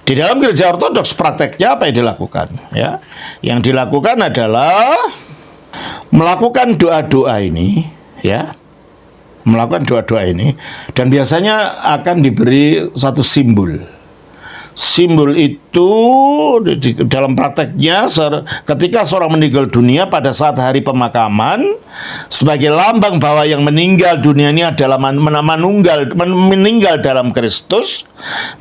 di dalam gereja ortodoks prakteknya apa yang dilakukan? Ya, yang dilakukan adalah melakukan doa-doa ini, ya, melakukan doa-doa ini, dan biasanya akan diberi satu simbol. Simbol itu dalam prakteknya ketika seorang meninggal dunia pada saat hari pemakaman, sebagai lambang bahwa yang meninggal dunia ini adalah meninggal dalam Kristus,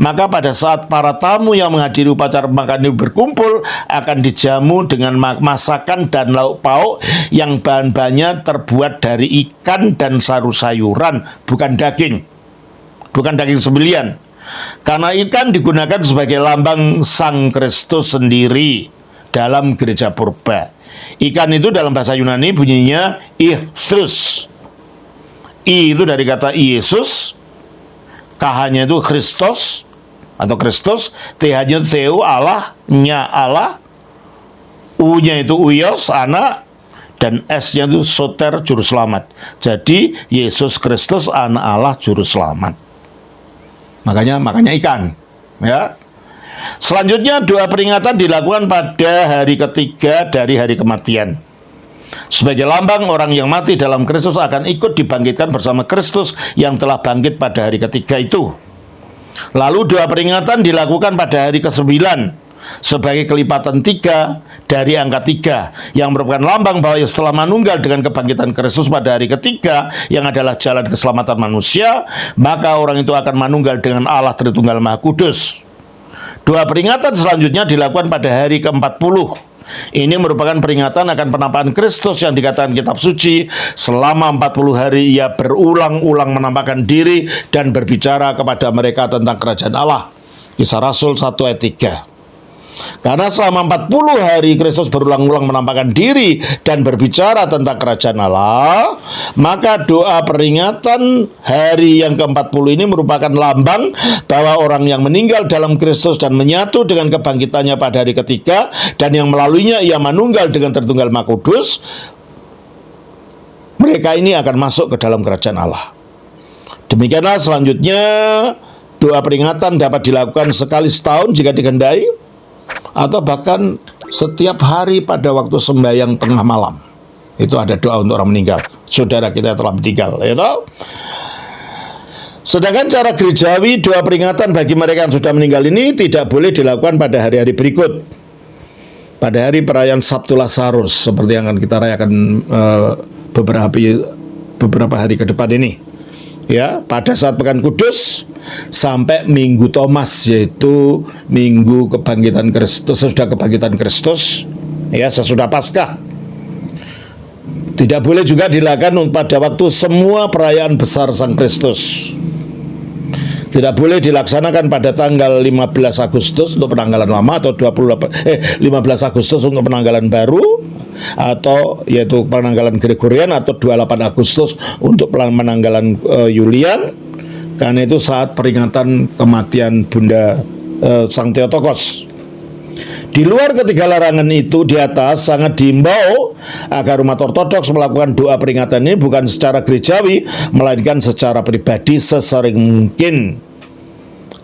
maka pada saat para tamu yang menghadiri upacara pemakaman ini berkumpul akan dijamu dengan masakan dan lauk pauk yang bahan-bahannya terbuat dari ikan dan sayuran, bukan daging sembelian. Karena ikan digunakan sebagai lambang Sang Kristus sendiri dalam gereja purba. Ikan itu dalam bahasa Yunani bunyinya Ichthus. I itu dari kata Yesus, K-nya itu Kristus atau Kristus, T-nya Theo, Allah, nya Allah, U-nya itu Uios, anak, dan S-nya itu Soter, juru selamat. Jadi Yesus Kristus, anak Allah, juru selamat. Makanya ikan, ya. Selanjutnya doa peringatan dilakukan pada hari ketiga dari hari kematian. Sebagai lambang orang yang mati dalam Kristus akan ikut dibangkitkan bersama Kristus yang telah bangkit pada hari ketiga itu. Lalu doa peringatan dilakukan pada hari ke-9 sebagai kelipatan 3 dari angka 3 yang merupakan lambang bahwa setelah manunggal dengan kebangkitan Kristus pada hari ketiga yang adalah jalan keselamatan manusia, maka orang itu akan manunggal dengan Allah Tritunggal Maha Kudus. Doa peringatan selanjutnya dilakukan pada hari ke-40. Ini merupakan peringatan akan penampakan Kristus yang dikatakan kitab suci. Selama 40 hari ia berulang-ulang menampakkan diri dan berbicara kepada mereka tentang kerajaan Allah. Kisah Rasul 1 ayat 3. Karena selama 40 hari Kristus berulang-ulang menampakkan diri dan berbicara tentang kerajaan Allah, maka doa peringatan hari yang ke-40 ini merupakan lambang bahwa orang yang meninggal dalam Kristus dan menyatu dengan kebangkitannya pada hari ketiga dan yang melaluinya ia manunggal dengan Tritunggal Maha Kudus, mereka ini akan masuk ke dalam kerajaan Allah. Demikianlah selanjutnya, doa peringatan dapat dilakukan sekali setahun jika dikehendaki, atau bahkan setiap hari pada waktu sembahyang tengah malam. Itu ada doa untuk orang meninggal, saudara kita telah meninggal, ya toh? Sedangkan cara gerejawi, doa peringatan bagi mereka yang sudah meninggal ini tidak boleh dilakukan pada hari-hari berikut, pada hari perayaan Sabtu Lazarus, seperti yang akan kita rayakan beberapa hari ke depan ini. Ya, pada saat Pekan Kudus sampai Minggu Thomas, yaitu Minggu Kebangkitan Kristus, sesudah Kebangkitan Kristus, ya, sesudah Paskah. Tidak boleh juga dilakukan pada waktu semua perayaan besar Sang Kristus. Tidak boleh dilaksanakan pada tanggal 15 Agustus untuk penanggalan lama, atau 15 Agustus untuk penanggalan baru, atau yaitu penanggalan Gregorian, atau 28 Agustus untuk penanggalan Yulian, karena itu saat peringatan kematian Bunda Sang Theotokos. Di luar ketiga larangan itu di atas, sangat diimbau agar umat ortodoks melakukan doa peringatan ini bukan secara gerejawi, melainkan secara pribadi sesering mungkin.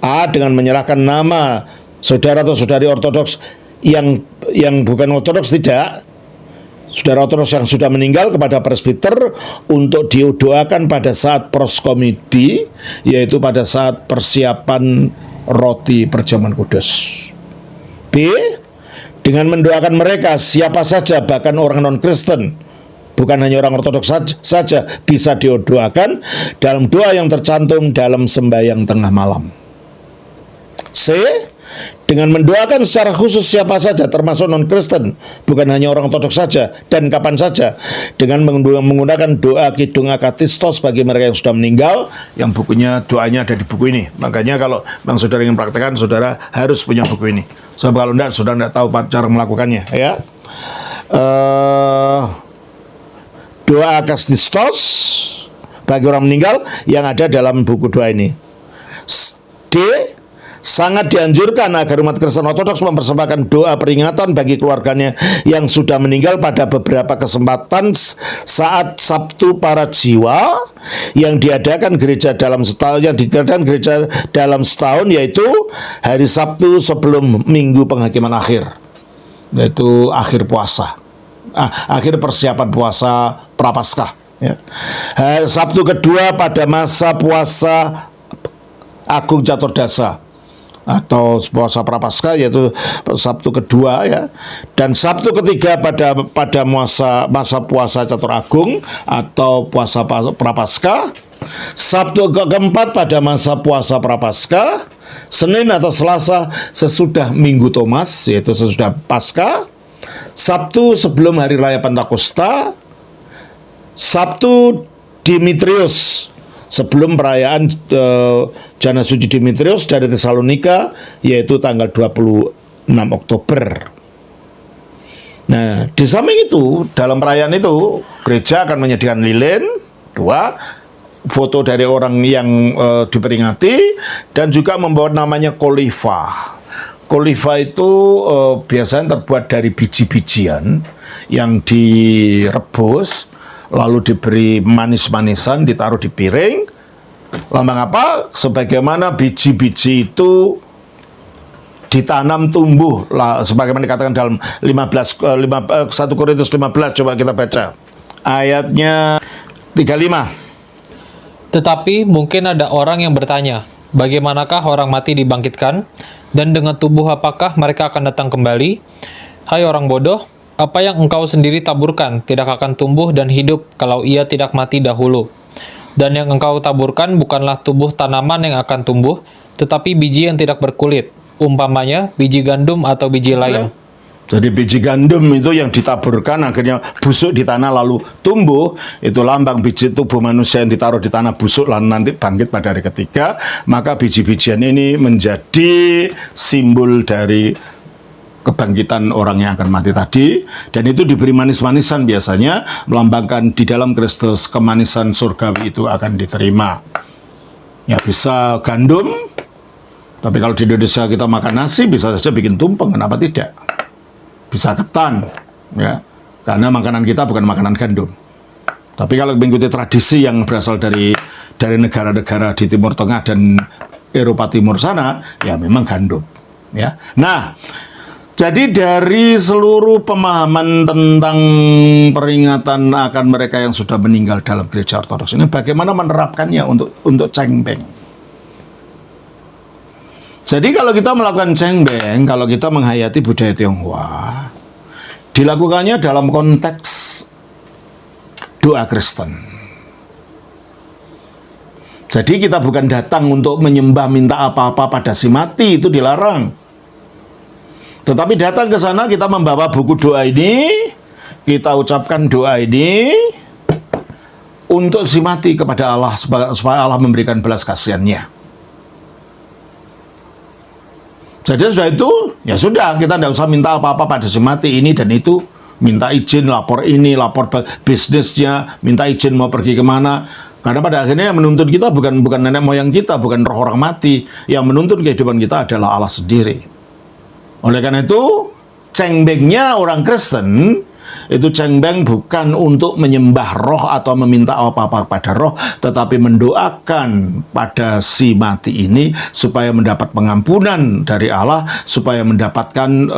Dengan menyerahkan nama saudara atau saudari ortodoks yang bukan ortodoks, tidak, saudara ortodoks yang sudah meninggal, kepada presbiter untuk didoakan pada saat proskomidi, yaitu pada saat persiapan roti perjamuan kudus. B. Dengan mendoakan mereka, siapa saja, bahkan orang non-Kristen, bukan hanya orang ortodoks saja bisa didoakan dalam doa yang tercantum dalam sembahyang tengah malam. C. Dengan mendoakan secara khusus siapa saja, termasuk non-Kristen, bukan hanya orang ortodoks saja, dan kapan saja, dengan menggunakan doa Kidung Akatistos bagi mereka yang sudah meninggal, yang bukunya, doanya ada di buku ini. Makanya kalau Bang Saudara ingin praktekkan, saudara harus punya buku ini. Sebab kalau enggak, saudara enggak tahu cara melakukannya, ya. Doa Akatistos bagi orang meninggal yang ada dalam buku doa ini. D. Sangat dianjurkan agar umat Kristen Ortodoks mempersembahkan doa peringatan bagi keluarganya yang sudah meninggal pada beberapa kesempatan saat Sabtu Para Jiwa yang diadakan gereja dalam setahun, yaitu hari Sabtu sebelum Minggu Penghakiman Akhir, yaitu akhir puasa, akhir persiapan puasa Prapaskah, ya. Sabtu kedua pada masa puasa Agung Caturdasa atau puasa Prapaskah, yaitu Sabtu kedua, ya, dan Sabtu ketiga pada masa puasa Catur Agung atau puasa Prapaskah, Sabtu keempat pada masa puasa Prapaskah, Senin atau Selasa sesudah Minggu Thomas, yaitu sesudah Paskah, Sabtu sebelum Hari Raya Pentakosta, Sabtu Dimitrius sebelum perayaan Jana Suci Dimitrius dari Tesalonika, yaitu tanggal 26 Oktober. Nah, di samping itu, dalam perayaan itu, gereja akan menyediakan lilin, 2, foto dari orang yang diperingati, dan juga membawa namanya kolifa. Kolifa itu biasanya terbuat dari biji-bijian yang direbus, lalu diberi manis-manisan, ditaruh di piring. Lambang apa? Sebagaimana biji-biji itu ditanam tumbuh, sebagaimana dikatakan dalam 1 Korintus 15, coba kita baca ayatnya 35. Tetapi mungkin ada orang yang bertanya, bagaimanakah orang mati dibangkitkan? Dan dengan tubuh apakah mereka akan datang kembali? Hai orang bodoh, apa yang engkau sendiri taburkan tidak akan tumbuh dan hidup kalau ia tidak mati dahulu. Dan yang engkau taburkan bukanlah tubuh tanaman yang akan tumbuh, tetapi biji yang tidak berkulit, umpamanya biji gandum atau biji lain. Jadi biji gandum itu yang ditaburkan akhirnya busuk di tanah lalu tumbuh, itu lambang biji tubuh manusia yang ditaruh di tanah busuk lalu nanti bangkit pada hari ketiga. Maka biji-bijian ini menjadi simbol dari kebangkitan orang yang akan mati tadi, dan itu diberi manis-manisan, biasanya melambangkan di dalam Kristus kemanisan surgawi itu akan diterima. Ya, bisa gandum, tapi kalau di Indonesia kita makan nasi bisa saja bikin tumpeng, kenapa tidak? Bisa ketan, ya, karena makanan kita bukan makanan gandum. Tapi kalau mengikuti tradisi yang berasal dari negara-negara di Timur Tengah dan Eropa Timur sana, ya memang gandum. Ya. Nah, jadi dari seluruh pemahaman tentang peringatan akan mereka yang sudah meninggal dalam gereja ortodoks ini, bagaimana menerapkannya untuk cengbeng? Jadi kalau kita melakukan cengbeng, kalau kita menghayati budaya Tionghoa, dilakukannya dalam konteks doa Kristen. Jadi kita bukan datang untuk menyembah minta apa-apa pada si mati, itu dilarang. Tetapi datang ke sana kita membawa buku doa ini, kita ucapkan doa ini untuk si mati kepada Allah supaya Allah memberikan belas kasihannya. Jadi sudah itu, ya sudah, kita tidak usah minta apa-apa pada si mati ini dan itu. Minta izin, lapor ini, lapor bisnisnya, minta izin mau pergi kemana. Karena pada akhirnya yang menuntun kita bukan nenek moyang kita, bukan roh orang mati. Yang menuntun kehidupan kita adalah Allah sendiri. Oleh karena itu, cengbengnya orang Kristen, itu cengbeng bukan untuk menyembah roh atau meminta apa-apa pada roh, tetapi mendoakan pada si mati ini supaya mendapat pengampunan dari Allah, supaya mendapatkan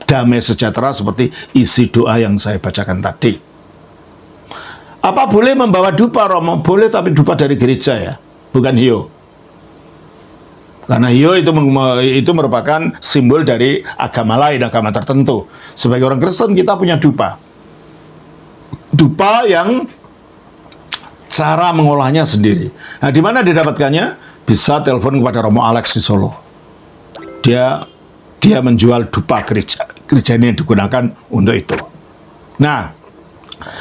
damai sejahtera seperti isi doa yang saya bacakan tadi. Apa boleh membawa dupa, Romo? Boleh, tapi dupa dari gereja ya, bukan hiyo. Karena hiyo itu merupakan simbol dari agama lain, agama tertentu. Sebagai orang Kristen kita punya dupa. Dupa yang cara mengolahnya sendiri. Nah, di mana didapatkannya? Bisa telepon kepada Romo Alex di Solo. Dia menjual dupa gereja ini yang digunakan untuk itu. Nah,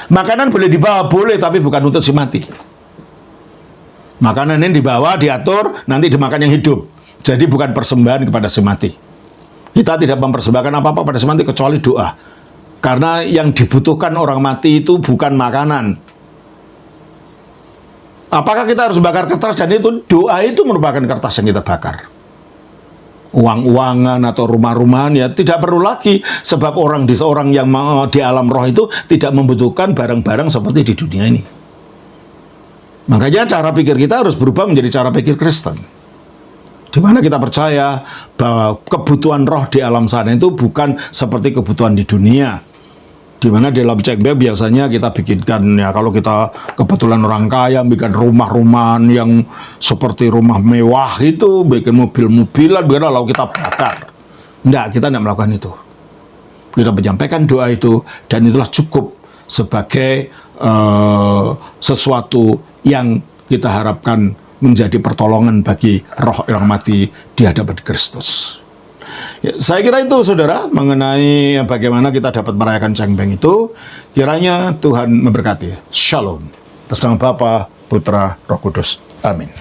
makanan boleh dibawa, boleh, tapi bukan untuk si mati. Makanan ini dibawa, diatur, nanti dimakan yang hidup. Jadi bukan persembahan kepada si mati. Kita tidak mempersembahkan apa-apa pada si mati kecuali doa. Karena yang dibutuhkan orang mati itu bukan makanan. Apakah kita harus bakar kertas? Dan itu doa itu merupakan kertas yang kita bakar. Uang-uangan atau rumah-rumahan ya tidak perlu lagi, sebab orang yang di alam roh itu tidak membutuhkan barang-barang seperti di dunia ini. Makanya cara pikir kita harus berubah menjadi cara pikir Kristen, di mana kita percaya bahwa kebutuhan roh di alam sana itu bukan seperti kebutuhan di dunia. Di mana di dalam cengbeng biasanya kita bikinkan, ya kalau kita kebetulan orang kaya, bikin rumah-rumahan yang seperti rumah mewah itu, bikin mobil-mobilan, lalu kita bakar. Enggak, kita tidak melakukan itu. Kita menyampaikan doa itu, dan itulah cukup sebagai sesuatu yang kita harapkan menjadi pertolongan bagi roh yang mati di hadapan Kristus. Ya, saya kira itu, saudara, mengenai bagaimana kita dapat merayakan cengbeng itu. Kiranya Tuhan memberkati. Shalom. Atas nama Bapa, Putra, Roh Kudus. Amin.